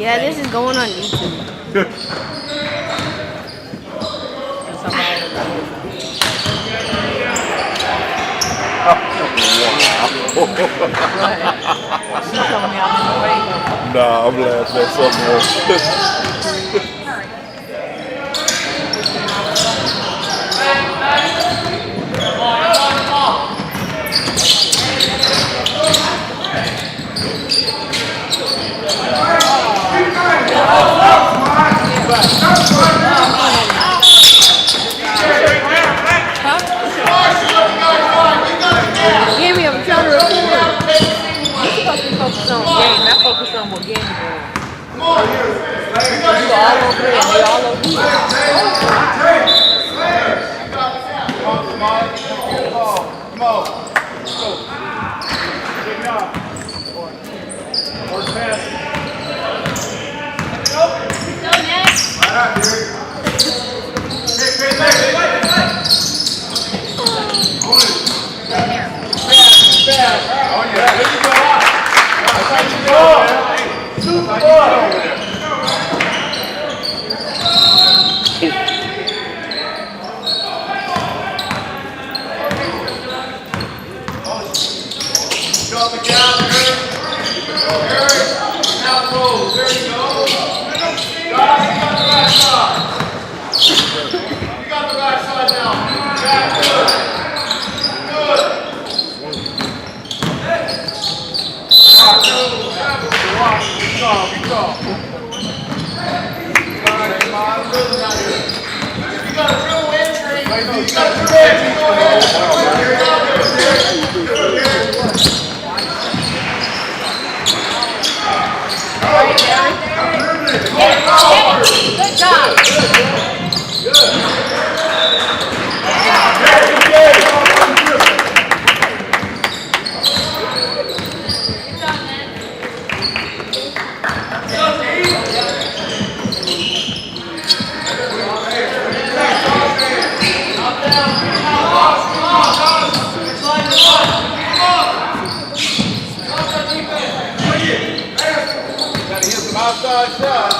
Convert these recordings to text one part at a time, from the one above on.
Yeah, this is going on YouTube. Nah, I'm laughing at something else. Give me, I'm trying to record. You're supposed to be focused on game, not focused on what game you're doing. Come on, you all over here, they all over here. Come on. Go. Good job. Work fast. Go next. Right out, Derek. Oh, yeah. There you go. Shoot the ball. Drop it down, Eric. Now goes. There you go. Guys, you got the right side. You got the right side now. Back, good. Good job. You got a dribble entry. You got a dribble entry. Go ahead. Good job. Outside shot.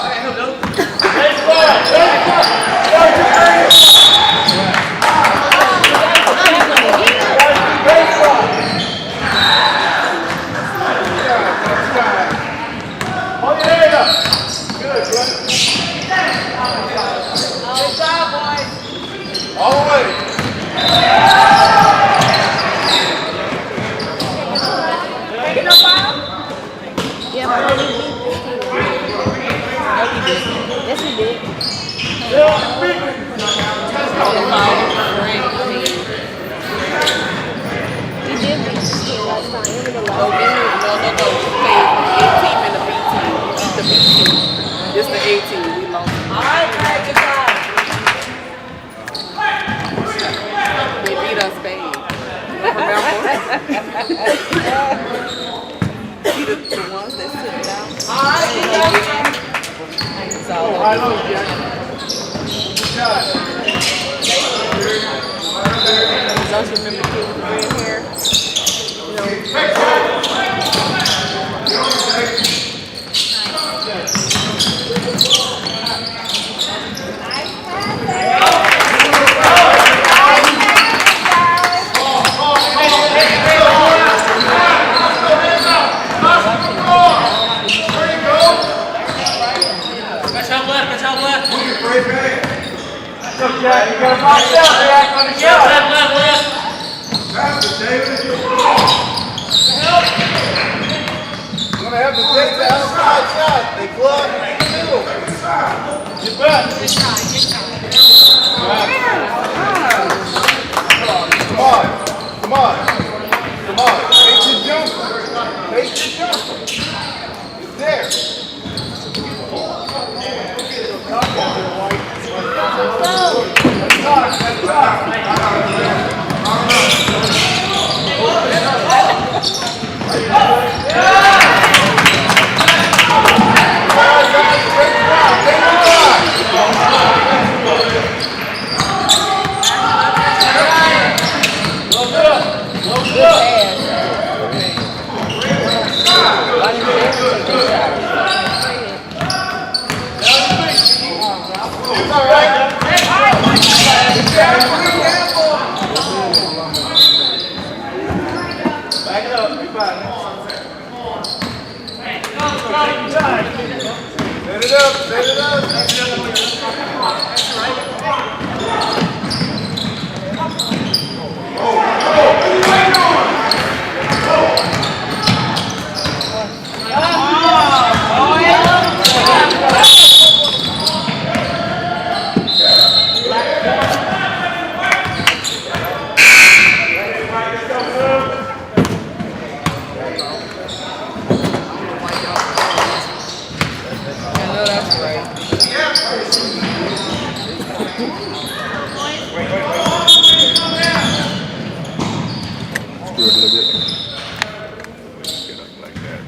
All the way. Yeah, but he beat this team. No, he didn't. Yes, he did. He did beat this team last time. Remember the last time? No. We played the A team and the B team. The B team. It's the A team. We lost. All right, good job. They beat us bad. Remember? The ones that sit down. All right, I know, Jack. Good shot. don't you remember the kid with the red hair? Jack, you gotta box out, Jack, on the shot. Pass it, David. You're gonna have to take the outside shot. They glove in the middle. Get back. Come on. Take your jumper. It's there. it up, set it up. Screw it a little bit. Get up like that.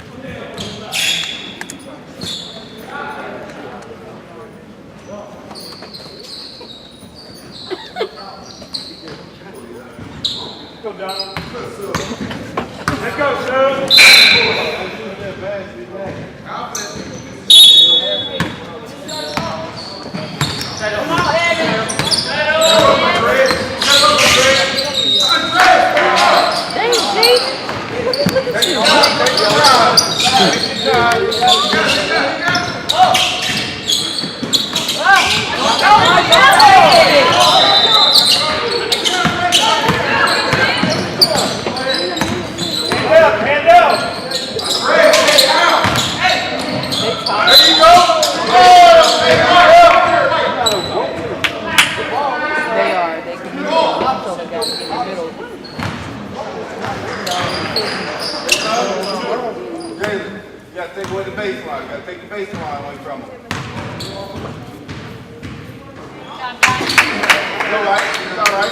Go down. Let's go, Sue. You gotta take away the baseline. You gotta take the baseline away from them. It's all right. It's all right.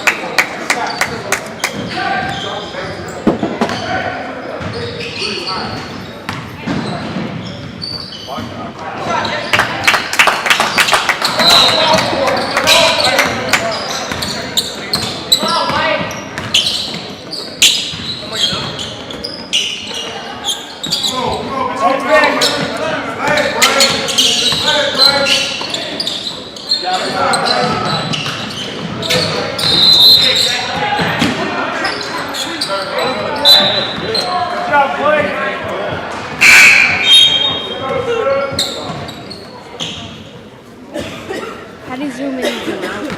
How do you zoom in and zoom out?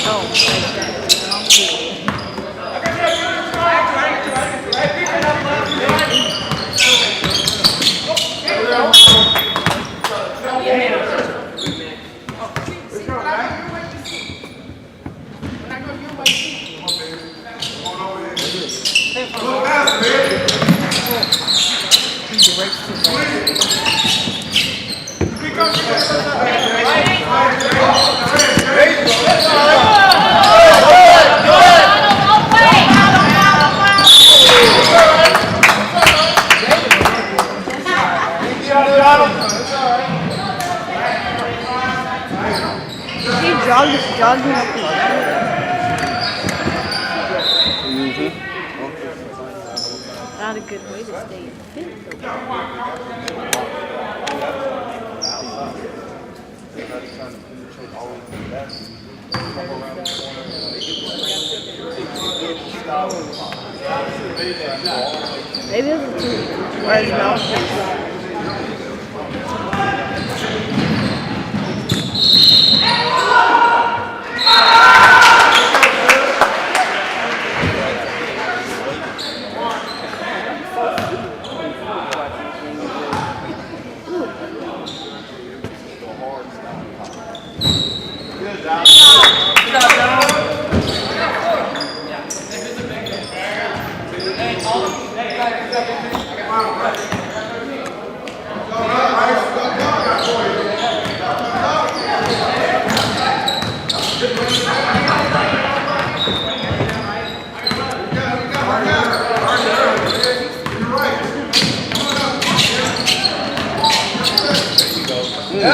Oh, like that. Jogging up the Not a good way to stay fit. Maybe this is too where his mouth is. There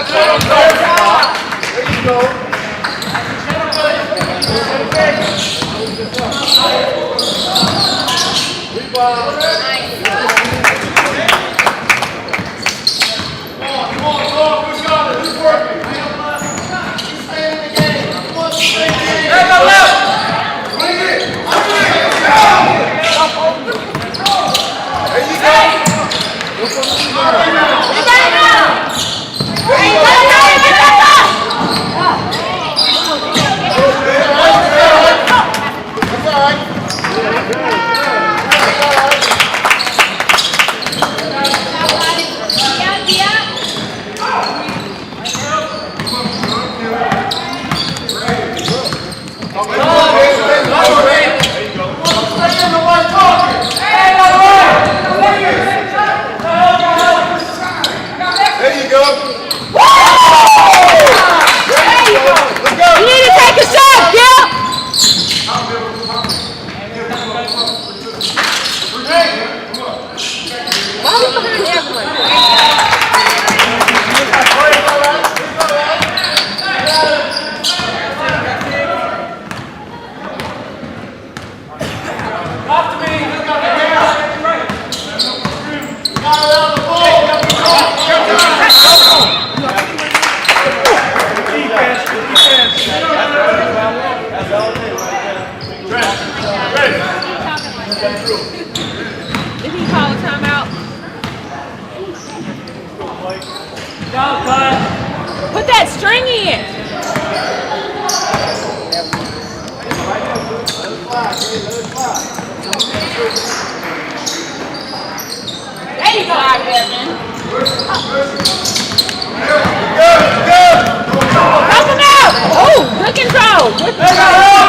you go. go. You need to take a shot, Gil! Why are we behind everyone? Did he call a timeout? Put that string in. There you go, Evan. Help him out. Oh, good control. Good control.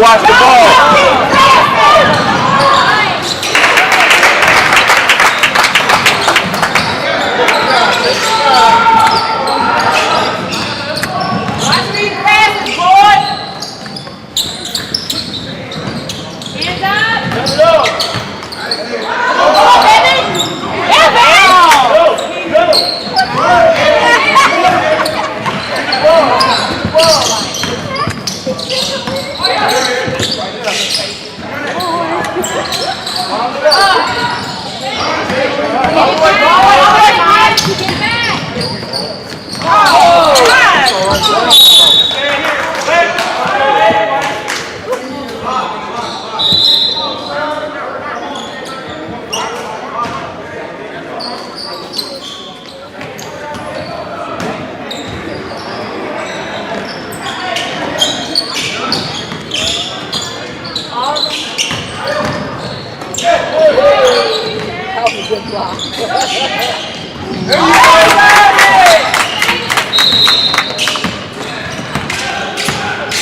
Watch the ball. Watch these passes, boys. Hands up. Come on, baby. Yeah, baby. Go. That was a good block.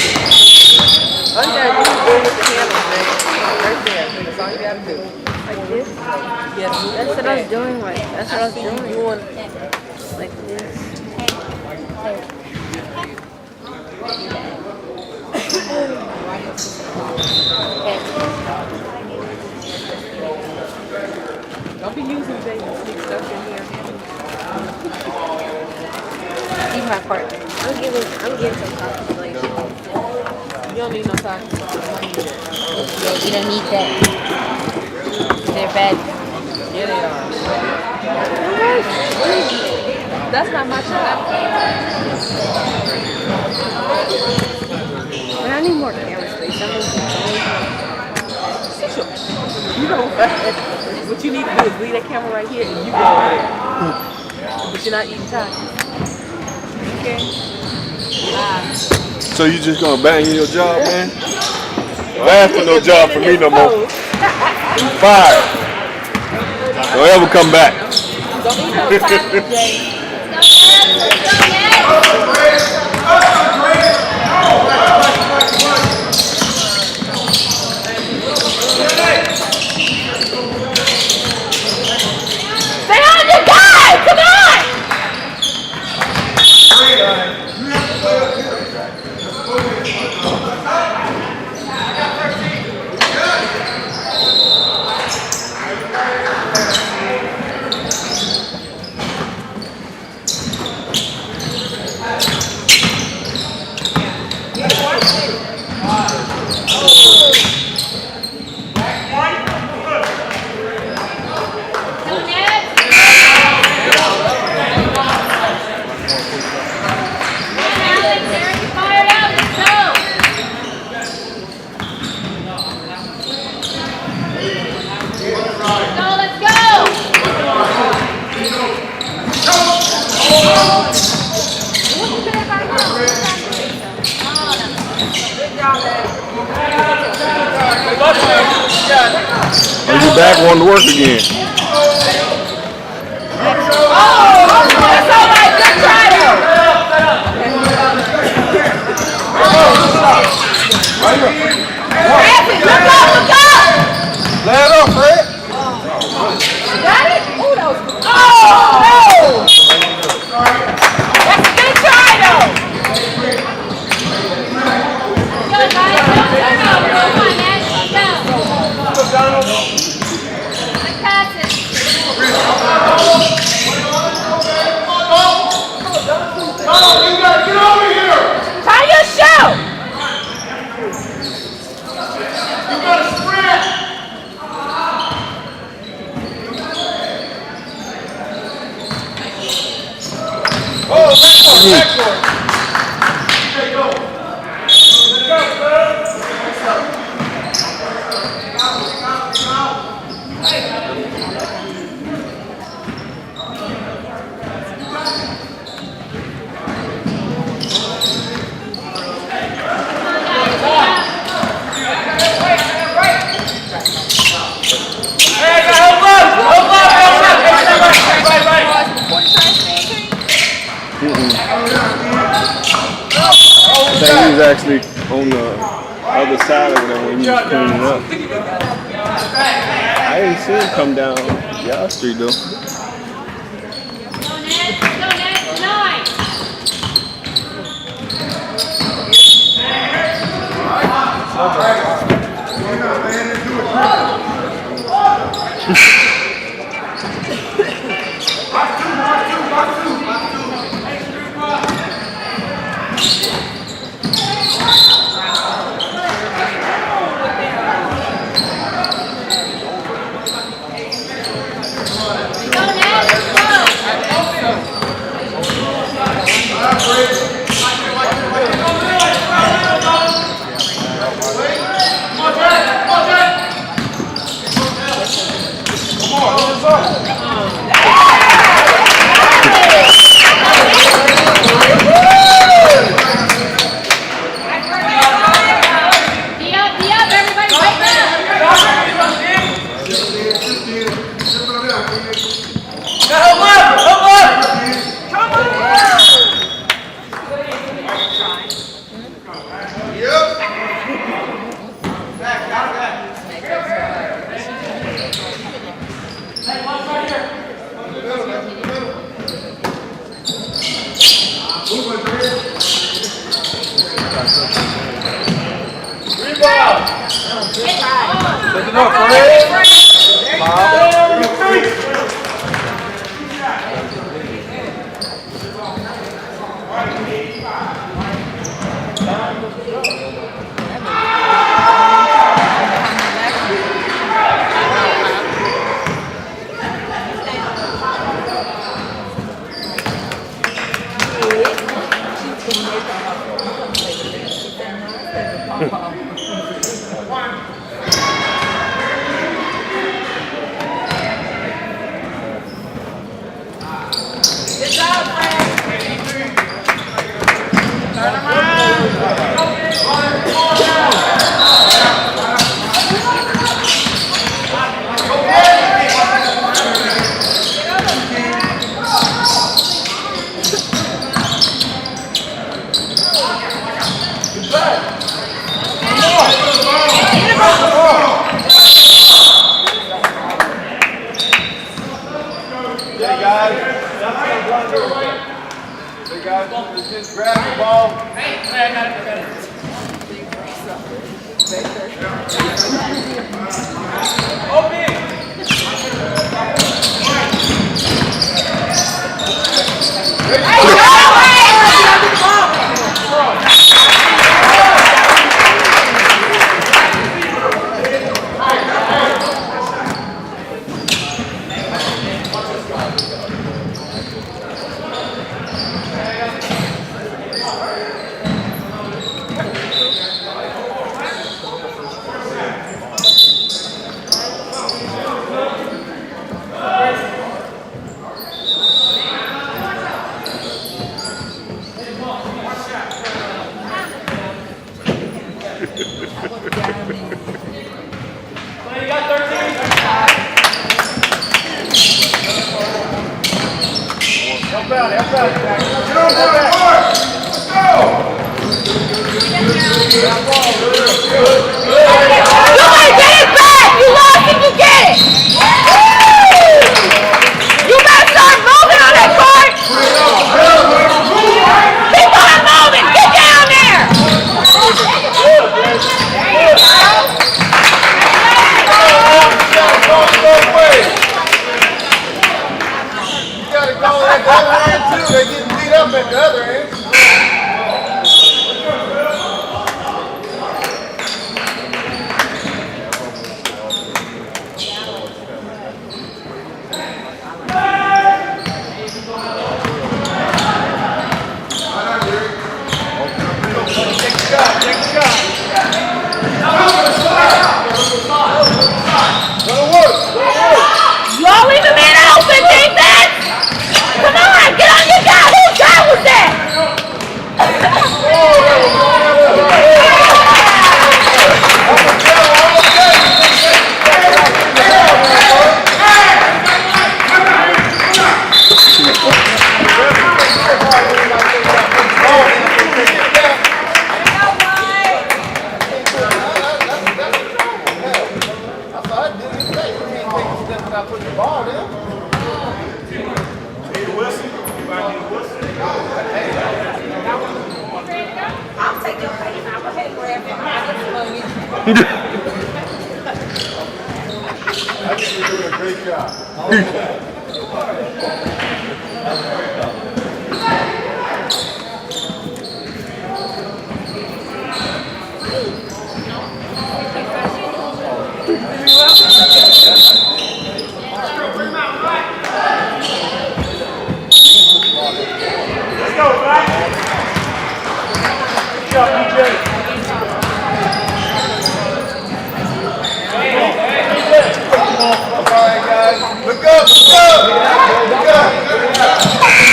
All you gotta do is go with the hammer, man. Right there. That's all you gotta do. Like this? Yeah, That's what I was doing. Like that's what I was doing. you want Like this. don't be using things to sneak stuff in here. Leave my part. I'm giving some coffee later. You don't need no socks. You don't need that. You don't need that. They're bad. Yeah, they are. That's not my shot. But I need more camera space. You know what you need to do is leave that camera right here and you go over there. But you're not eating tacos. Okay? So you just gonna bang in your job, man? Don't ask for no job for me no more. You fired. Don't ever come back. Don't eat no tacos, Jay. Stay on your guy! Come on! When you back, wanting to work again. Lay it up, Fred. Got it? Oh, that was good. Oh, no! That's a good try, though. Good, guys. Don't turn over. Come on, man. Go. Good passes. You gotta get over here! Tie your shoe. You gotta sprint! Oh, backboard! There you go. Let's go, I think he was actually on the other side of it when he was cleaning up. I didn't see him come down y'all street though. Go, Ned. Go, Ned. 9. Go, Ned. Go. Come on, Jack! Come on, Jack! Just grab the ball. Look up, look up! Look up!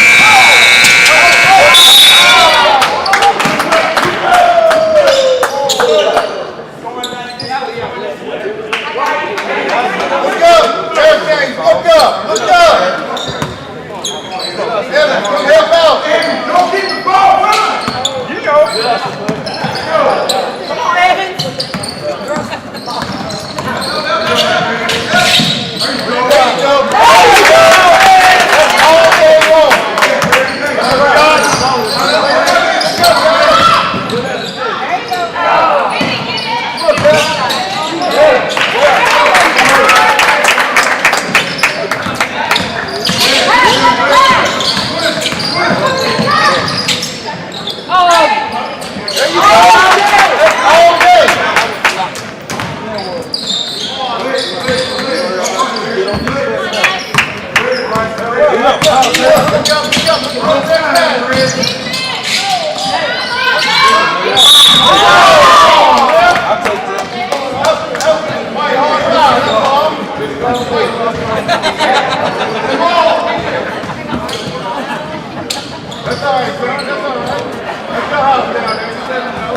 That's all right, son. That's all right. That's your house down there. You let them know.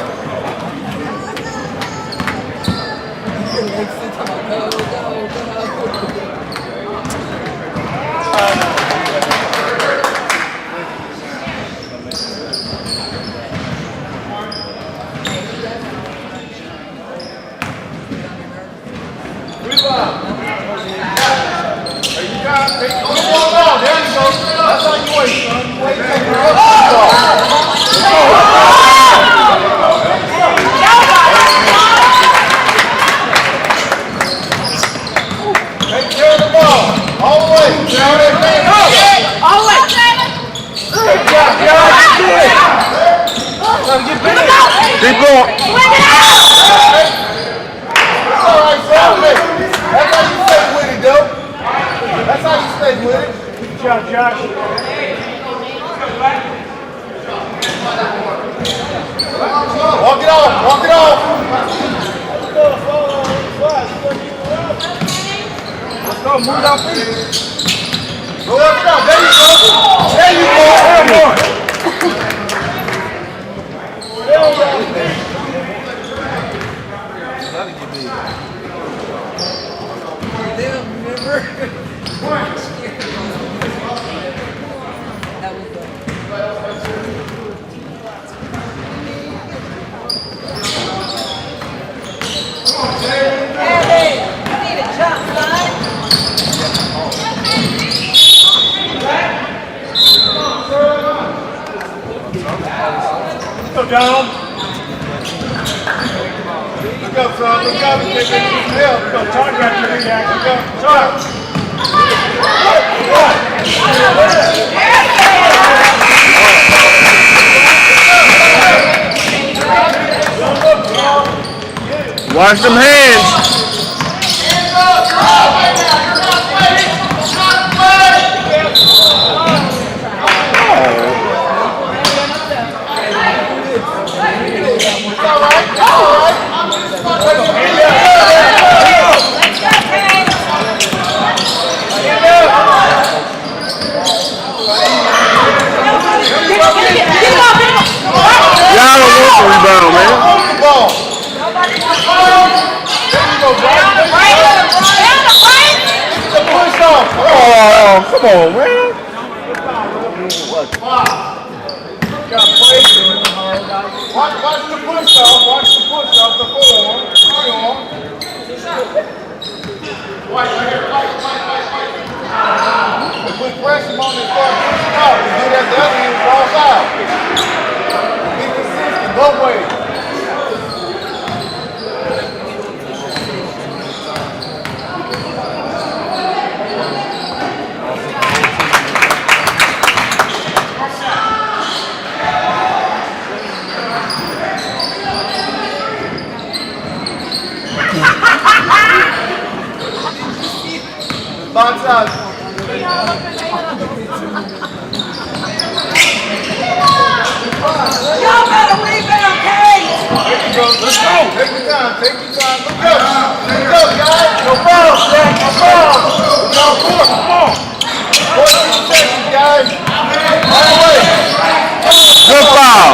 That's how you wait, son. You wait till you're up. Take care of the ball. All the way. All the way. Good job, guys. Trying to get big. Keep going. That's all right, son. That's how you stay with it, though. That's how you stay with it. Good job, Josh. Walk it off. Walk it off. Let's go. Move down, please. Go up, down. There you go. There you go. Go down. Look up, son. Look up. Look up. Talk got your lead action. Look up. Talk. Wash them hands. Y'all don't want the rebound, man. Oh, come on, man. Watch the push off. Watch the push off. The forearm. White right here. White. If we press him on this ball, push him out. You do that the other end falls out. Be consistent both ways. Box out. Y'all better rebound, Kate. There you go. Let's go. Take your time. Take your time. Look up. Look up, guys. No foul, Jack. No foul. No foul. Come on. 14 seconds, guys. All the way. Good foul.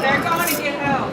They're going to get help.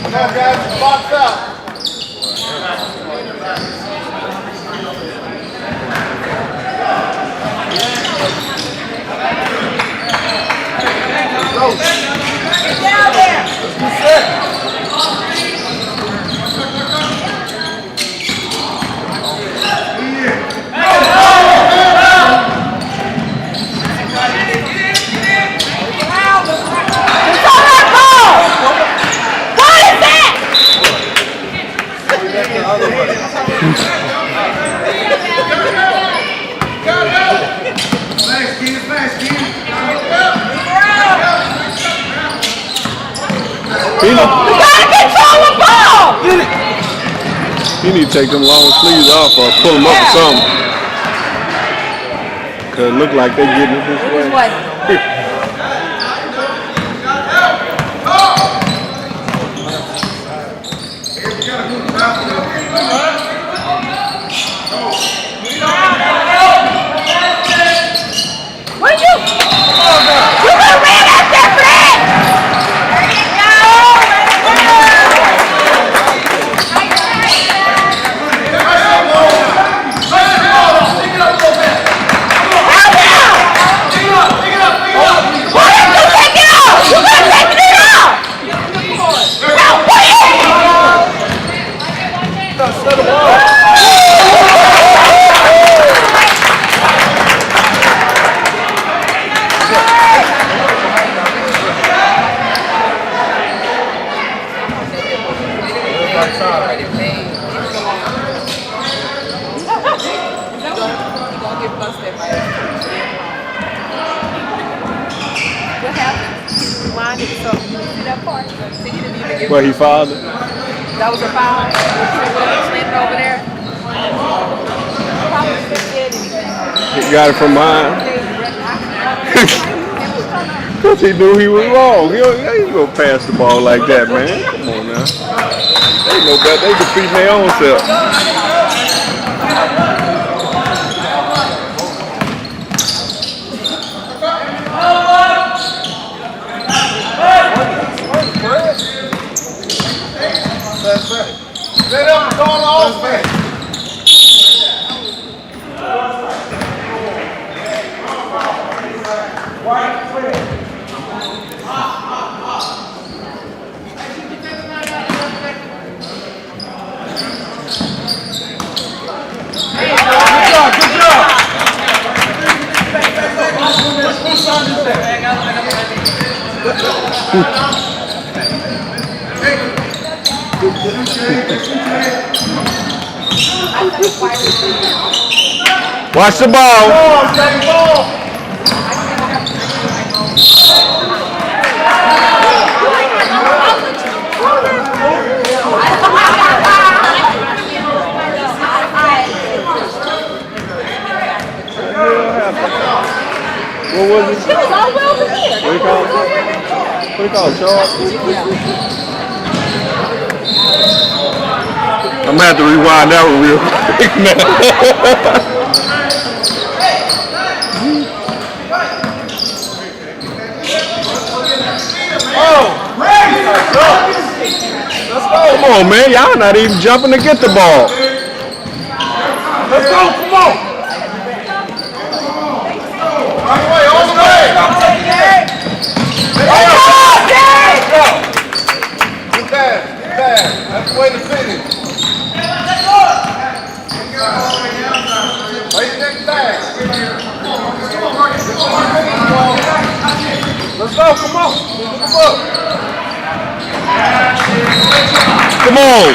Come on, guys, box out. Get down there. You need to take them long sleeves off or pull them up or something. Cause it look like they getting it this way. What you? You gonna ran out there, Fred? There you Where he filed it? That was a foul. Landed over there. Probably didn't get anything. He got it from mine. Because he knew he was wrong. He ain't gonna pass the ball like that, man. Come on now. They know better. They defeating their own self. Set up and go on offense. Watch the ball. What was it? She was all well over here. What do you call it? Charles? I I'm gonna have to rewind that one real quick now. Come on, man. Y'all not even jumping to get the ball. Let's go, come on. All the way, all the way. Get back, get back. That's the way to finish. Wait, next back. Let's go, come on. Come on. Come on.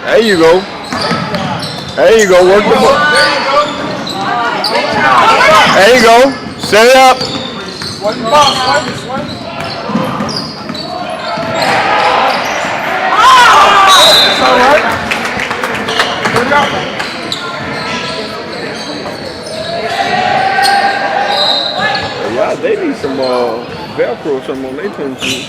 There you go. There you go. Work the ball. There you go. Set it up. Swing the ball, swing. That's all right. Good job. Yeah, they need some Velcro or something on their tennis shoes.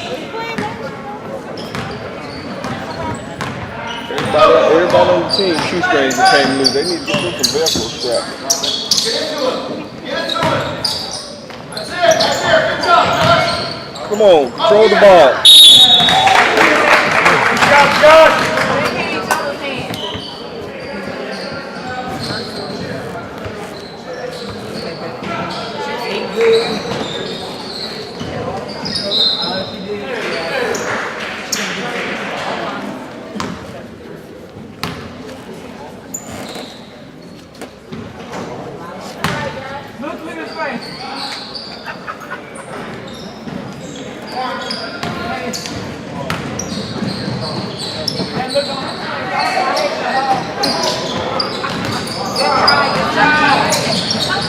Everybody on the team, shoestrings that came loose. They need to get them some Velcro straps. Come on, control the ball. Good job, Josh.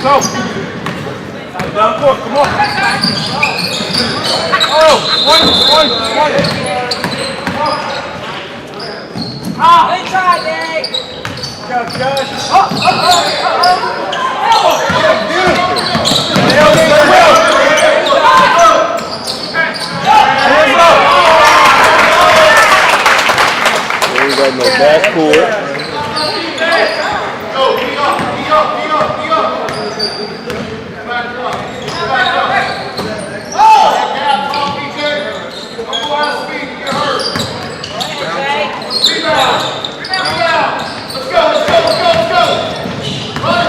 Go. Down court, come on. Oh, one. Good try, Derek. Good job, Josh. Beautiful. They ain't got no backcourt. Go, be up. Back up. Oh! Gap, Tom, PJ. Don't go out of speed, you get hurt. Rebound. Let's go. Run.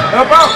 Help out.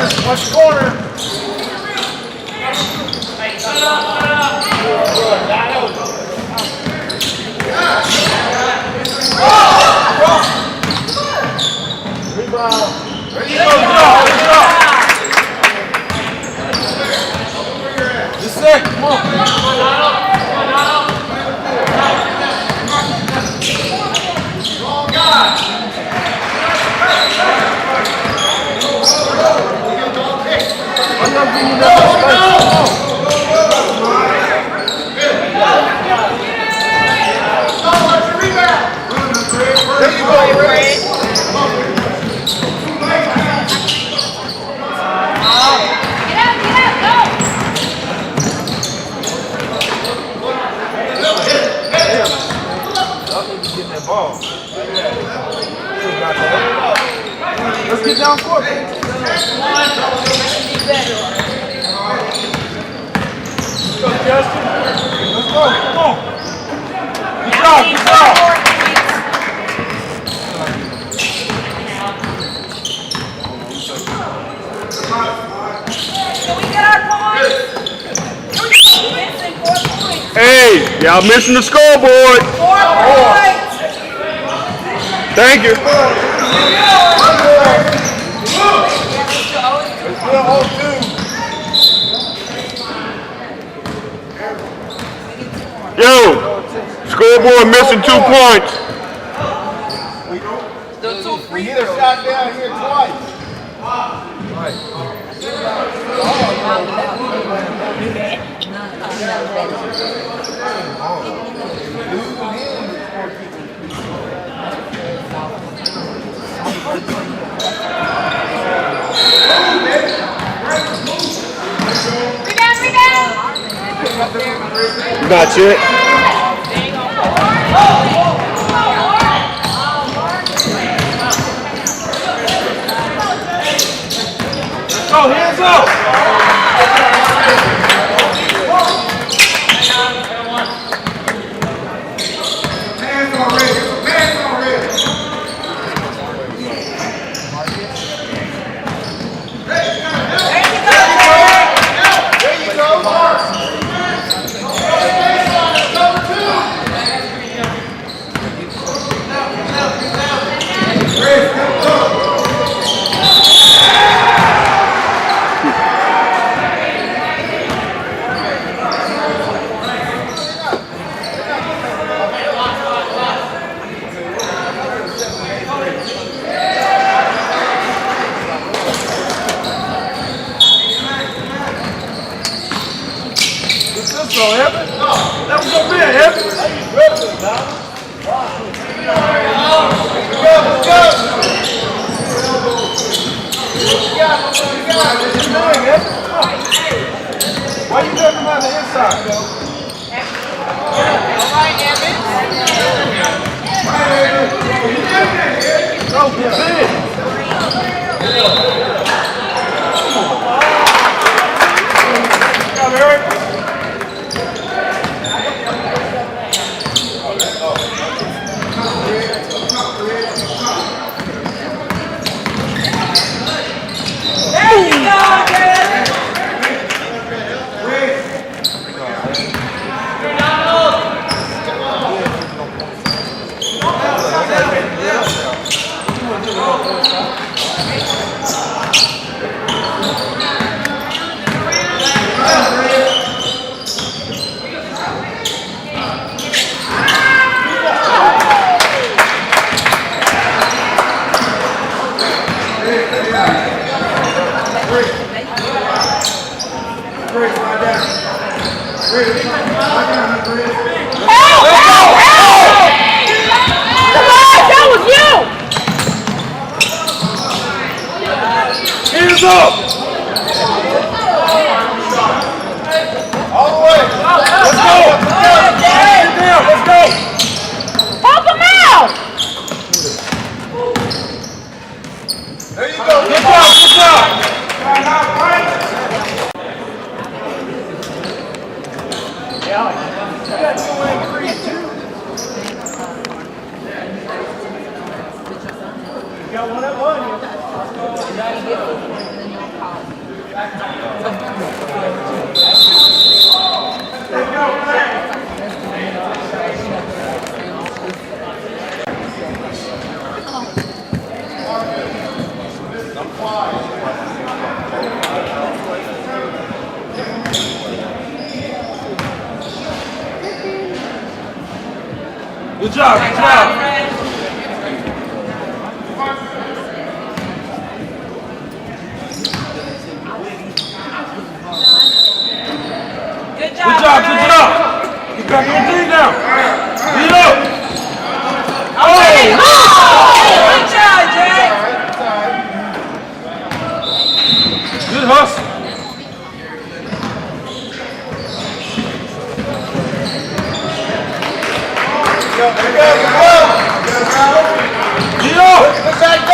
Watch the corner. Rebound. There you go. Just sick. Come on. Wrong guy. I'm not giving you that there you go, Ray. Let's get down court. Let's go, Justin. Let's go. Come on. Good job. Good job. Can we get our points? Missing 4 points. Hey, y'all missing the scoreboard. 4 points. Thank you. Yo, scoreboard missing 2 points. The 2 free We hit a shot down here twice. Rebound. Not yet. Go, hands up. Hands already. Hands already. There you go. So, Evan. That was over there, Evan. Let's go. Why you doing him on the inside? All right, Evan. Go, get in. Come, Eric. There you go, Chris. Hands up! All the way! Let's go! Get down! Let's go! Help him out! There you go! Good job! Good job! You got 2 and 3 too. You got one at one. Good job, good job. Good Good job, good job. Get back on your feet now. Beat up. Good job, Jay. Good hustle. Go, go, go. Beat up. Push that